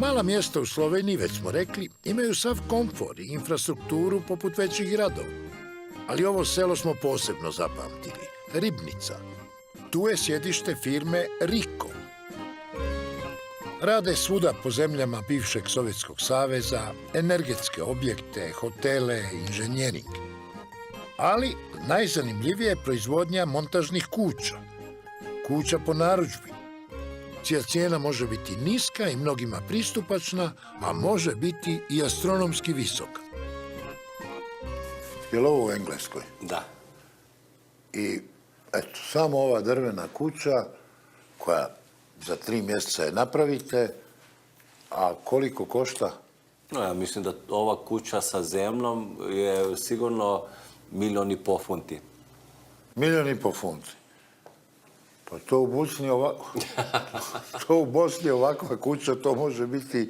Mala mjesta u Sloveniji, već smo rekli, imaju sav komfor i infrastrukturu poput većih gradova. Ali ovo selo smo posebno zapamtili, Ribnica. Tu je sjedište firme Riko. Rade svuda po zemljama bivšeg Sovjetskog saveza, energetske objekte, hotele, inženjering. Ali najzanimljivija je proizvodnja montažnih kuća. Kuća po narudžbi, čija cijena može biti niska i mnogima pristupačna, a može biti i astronomski visoka. Je li ovo u Engleskoj? Da. I eto, samo ova drvena kuća koja za 3 mjeseca je napravite, a koliko košta? No, ja mislim da ova kuća sa zemljom je sigurno 1,5 miliona funti. 1,5 funti. Pa to u Bosni to u Bosni ovakva kuća, to može biti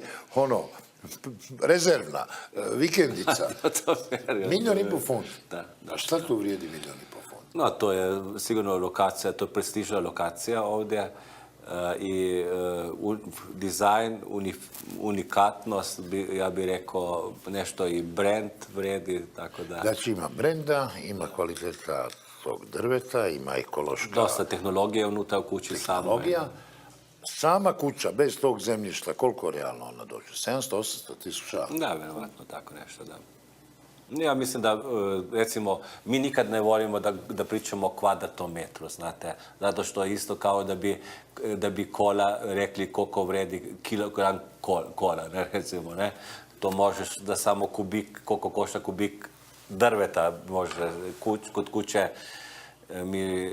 rezervna, vikendica. 1,5 funti. Da. A šta tu vrijedi 1,5 funti? No, to je sigurno lokacija, to je prestižna lokacija ovdje i dizajn, unikatnost, ja bih rekao, nešto i brand vredi, tako da... Znači ima brenda, ima kvaliteta tog drveta, ima ekološka... Dosta tehnologije unutra u kući. Tehnologija. Sama kuća, bez tog zemljišta, koliko realno ona dođe? 700-800 tisuća? Da, vjerovatno tako nešto, da. Ja mislim da, recimo, mi nikad ne volimo da pričamo o kvadratnom metru, znate, zato što je isto kao da bi kola rekli koliko vredi kilogram kola, ne, recimo, ne. To možeš da samo kubik, koliko košta kubik drveta, može, kod kuće mi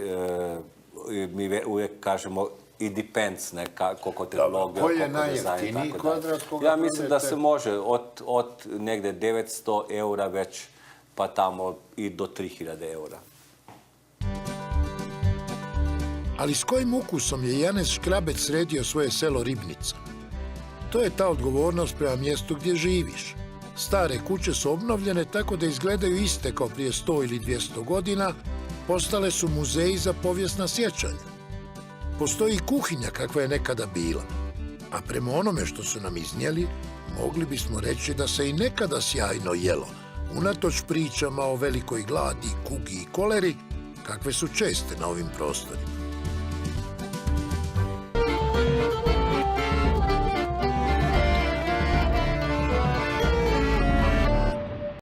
uvijek kažemo i depends, ne, koliko tehnologija, koji je koliko dizajn, najjeftiniji tako kvadrat? Ja mislim da se može od negdje 900 eura već pa tamo i do 3000 eura. Ali s kojim ukusom je Janez Škrabec sredio svoje selo Ribnica? To je ta odgovornost prema mjestu gdje živiš. Stare kuće su obnovljene tako da izgledaju iste kao prije 100 ili 200 godina, postale su muzeji za povijesna sjećanja. Postoji i kuhinja kakva je nekada bila, a prema onome što su nam iznijeli, mogli bismo reći da se i nekada sjajno jelo, unatoč pričama o velikoj gladi, kugi i koleri, kakve su česte na ovim prostorima.